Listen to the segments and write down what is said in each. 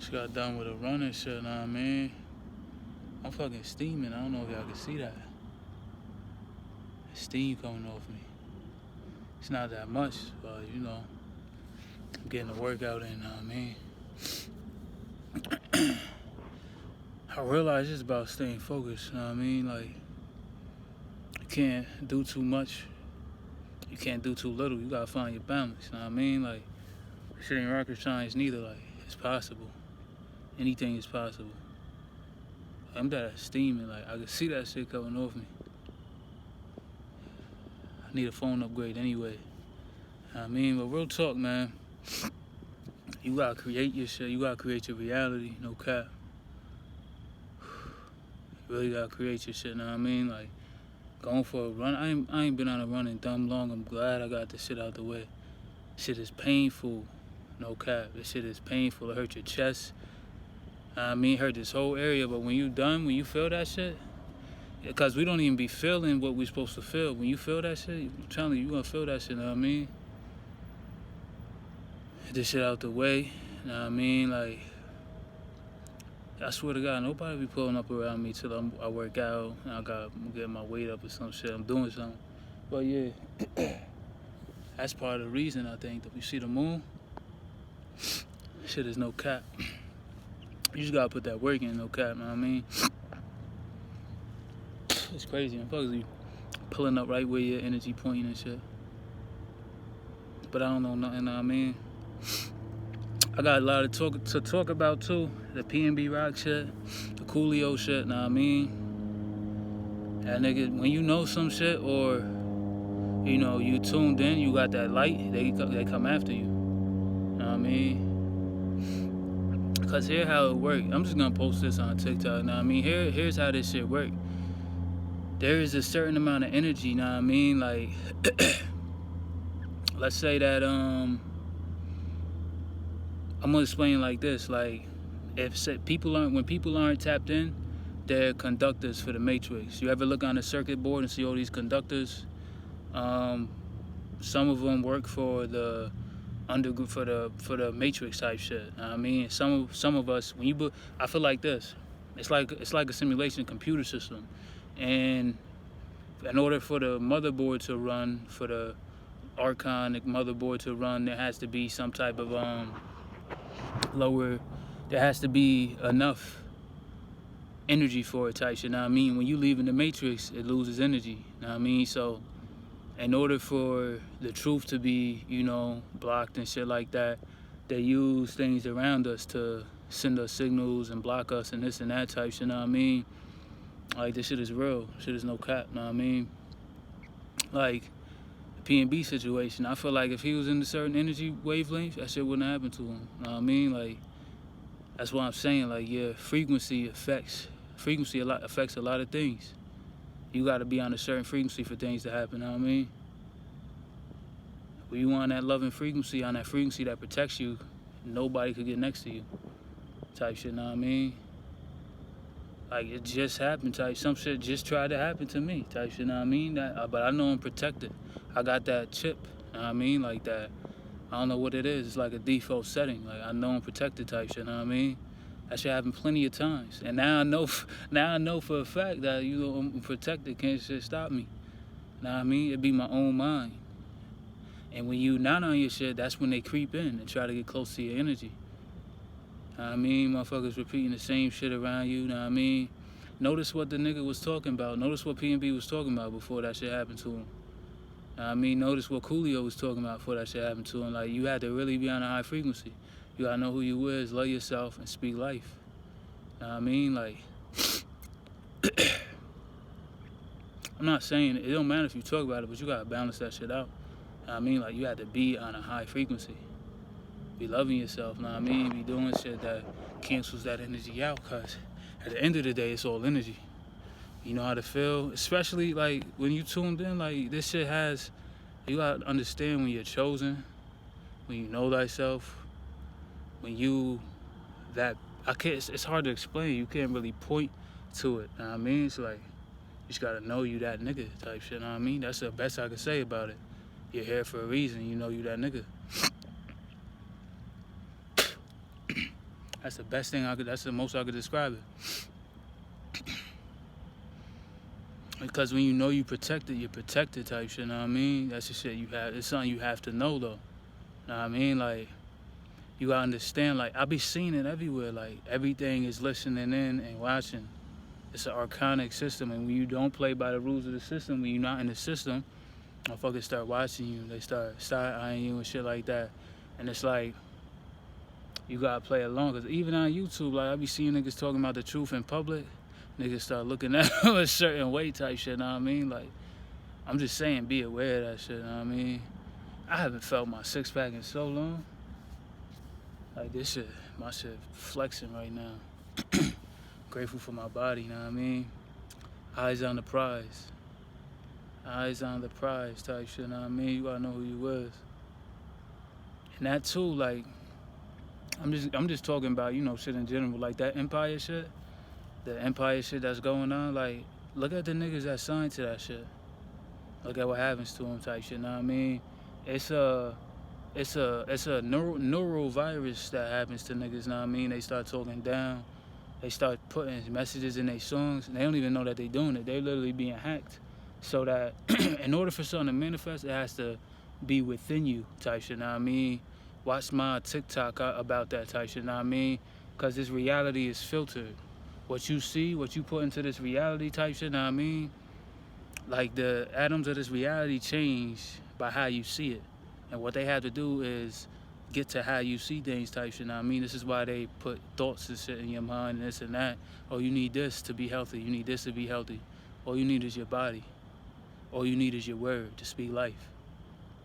Just got done with a run and shit, know what I mean? I'm fucking steaming. I don't know if y'all can see that. Steam coming off me. It's not that much, but you know, I'm getting a workout in, know what I mean? I realize it's about staying focused, know what I mean? Like, you can't do too much. You can't do too little. You gotta find your balance, know what I mean? Like, shit ain't rocket science neither. Like, it's possible. Anything is possible. I'm that steaming. Like, I can see that shit coming off me. I need a phone upgrade anyway. Know what I mean? But real talk, man. You gotta create your shit. You gotta create your reality. No cap. You really gotta create your shit, know what I mean? Like, going for a run. I ain't been on a run in dumb long. I'm glad I got this shit out the way. Shit is painful. No cap. This shit is painful. It hurt your chest. I mean, it hurt this whole area. But when you done, when you feel that shit, because we don't even be feeling what we supposed to feel. When you feel that shit, I'm telling you, you gonna feel that shit, know what I mean? Get this shit out the way, know what I mean? Like, I swear to God, nobody be pulling up around me till I work out and I'm getting my weight up or some shit. I'm doing something. But yeah, that's part of the reason I think that we see the moon. Shit is no cap. You just gotta put that work in, no cap, know what I mean? It's crazy. I'm supposed pulling up right where your energy pointing and shit. But I don't know nothing, know what I mean? I got a lot to talk about too. The PNB Rock shit, the Coolio shit, know what I mean? That nigga, when you know some shit or, you know, you tuned in, you got that light, they come after you. Know what I mean? Cause here how it work. I'm just gonna post this on TikTok, know what I mean? Here's how this shit work. There is a certain amount of energy, know what I mean? Like, let's say that, I'm gonna explain like this. Like, when people aren't tapped in, they're conductors for the matrix. You ever look on the circuit board and see all these conductors? Some of them work for the for the matrix type shit. I mean, some of us, I feel like this. It's like a simulation computer system, and in order for the motherboard to run, for the Archon motherboard to run, there has to be some type of there has to be enough energy for it type shit, know what I mean? When you leave in the matrix, it loses energy, know what I mean? So in order for the truth to be, you know, blocked and shit like that, they use things around us to send us signals and block us and this and that type shit, know what I mean? Like, this shit is real. Shit is no cap, know what I mean? Like, the PNB situation, I feel like if he was in a certain energy wavelength, that shit wouldn't happen to him, know what I mean? Like, that's what I'm saying. Like, yeah, frequency affects a lot of things. You got to be on a certain frequency for things to happen, know what I mean? When you on that loving frequency, on that frequency that protects you, nobody could get next to you type shit, know what I mean? Like, it just happened type. Some shit just tried to happen to me type shit, know what I mean? But I know I'm protected. I got that chip, know what I mean? Like that, I don't know what it is. It's like a default setting. Like, I know I'm protected type shit, know what I mean? That shit happened plenty of times. And now I know for a fact that, you know, I'm protected, can't shit stop me. Know what I mean? It be my own mind. And when you not on your shit, that's when they creep in and try to get close to your energy. Know what I mean? Motherfuckers repeating the same shit around you, know what I mean? Notice what the nigga was talking about. Notice what PNB was talking about before that shit happened to him. Know what I mean? Notice what Coolio was talking about before that shit happened to him. Like, you had to really be on a high frequency. You gotta know who you is, love yourself, and speak life. Know what I mean? Like, I'm not saying it don't matter if you talk about it, but you gotta balance that shit out. Know what I mean? Like, you have to be on a high frequency. Be loving yourself, know what I mean? Be doing shit that cancels that energy out, cause at the end of the day, it's all energy. You know how to feel, especially like when you tuned in, like this shit you gotta understand when you're chosen, when you know thyself, when it's hard to explain. You can't really point to it, know what I mean? It's like, you just gotta know you that nigga type shit, know what I mean? That's the best I can say about it. You're here for a reason, you know you that nigga. That's the best thing that's the most I could describe it. Because when you know you're protected type shit, know what I mean? That's the shit you have. It's something you have to know though. Know what I mean? Like, you gotta understand, like, I be seeing it everywhere. Like, everything is listening in and watching. It's an archonic system, and when you don't play by the rules of the system, when you're not in the system, motherfuckers start watching you. They start side-eyeing you and shit like that. And it's like, you gotta play along. Cause even on YouTube, like, I be seeing niggas talking about the truth in public. Niggas start looking at them a certain way type shit, know what I mean? Like, I'm just saying, be aware of that shit, know what I mean? I haven't felt my six-pack in so long. Like, this shit, my shit flexing right now. Grateful for my body, know what I mean? Eyes on the prize. Eyes on the prize type shit, know what I mean? You gotta know who you was. And that too, like, I'm just talking about, you know, shit in general. Like, that empire shit, the empire shit that's going on, like, look at the niggas that signed to that shit. Look at what happens to them type shit, know what I mean? It's a neural virus that happens to niggas, know what I mean? They start talking down. They start putting messages in their songs, and they don't even know that they're doing it. They're literally being hacked. So that in order for something to manifest, it has to be within you type shit, know what I mean? Watch my TikTok about that type shit, know what I mean? Because this reality is filtered. What you see, what you put into this reality type shit, know what I mean? Like, the atoms of this reality change by how you see it. And what they have to do is get to how you see things type shit, know what I mean? This is why they put thoughts and shit in your mind and this and that. Oh, you need this to be healthy. You need this to be healthy. All you need is your body. All you need is your word to speak life.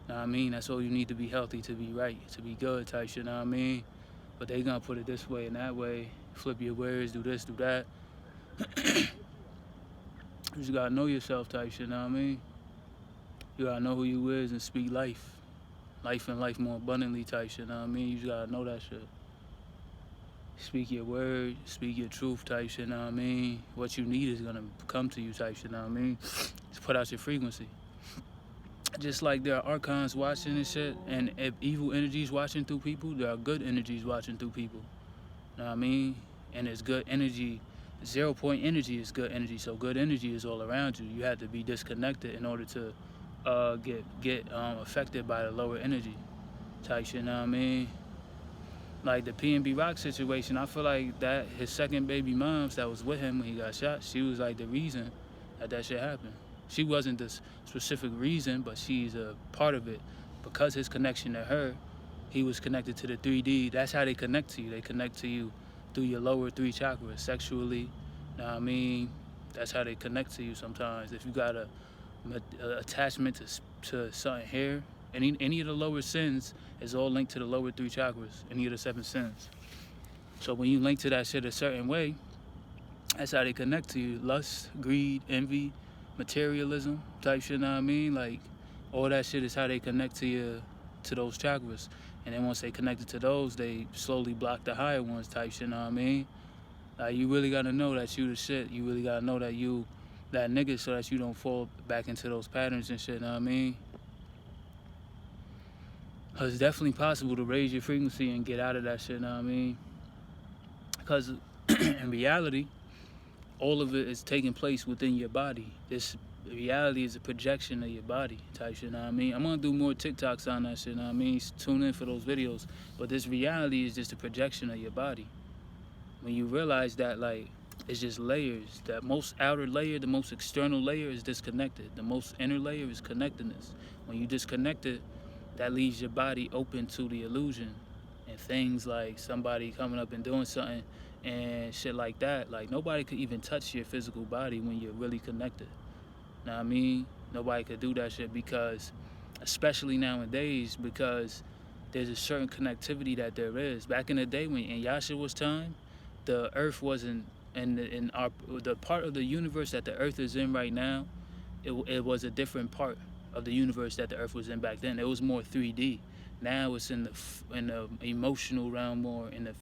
Know what I mean? That's all you need to be healthy, to be right, to be good type shit, know what I mean? But they gonna put it this way and that way. Flip your words, do this, do that. You just gotta know yourself type shit, know what I mean? You gotta know who you is and speak life. Life and life more abundantly type shit, know what I mean? You just gotta know that shit. Speak your word, speak your truth type shit, know what I mean? What you need is gonna come to you type shit, know what I mean? Just put out your frequency. Just like there are archons watching and shit, and if evil energies watching through people, there are good energies watching through people. Know what I mean? And it's good energy. 0 point energy is good energy, so good energy is all around you. You have to be disconnected in order to get affected by the lower energy type shit, know what I mean? Like the PNB Rock situation, I feel like that his second baby moms that was with him when he got shot, she was like the reason that shit happened. She wasn't the specific reason, but she's a part of it. Because his connection to her, he was connected to the 3D. That's how they connect to you. They connect to you through your lower 3 chakras, sexually. Know what I mean? That's how they connect to you sometimes. If you got a attachment to something here, any of the lower sins is all linked to the lower 3 chakras, any of the 7 sins. So when you link to that shit a certain way, that's how they connect to you. Lust, greed, envy, materialism type shit, know what I mean? Like, all that shit is how they connect to you, to those chakras. And then once they connected to those, they slowly block the higher ones type shit, know what I mean? Like, you really gotta know that you the shit. You really gotta know that you that nigga so that you don't fall back into those patterns and shit, know what I mean? Cause it's definitely possible to raise your frequency and get out of that shit, know what I mean? Because in reality, all of it is taking place within your body. This reality is a projection of your body type shit, know what I mean? I'm gonna do more TikToks on that shit, know what I mean? Tune in for those videos. But this reality is just a projection of your body. When you realize that, like, it's just layers. That most outer layer, the most external layer is disconnected. The most inner layer is connectedness. When you disconnect it, that leaves your body open to the illusion. And things like somebody coming up and doing something and shit like that. Like, nobody could even touch your physical body when you're really connected. Know what I mean? Nobody could do that shit because, especially nowadays, because there's a certain connectivity that there is. Back in the day when in Yahshua's time, the earth wasn't, in the part of the universe that the earth is in right now, it was a different part of the universe that the earth was in back then. It was more 3D. Now it's in the emotional realm, more in the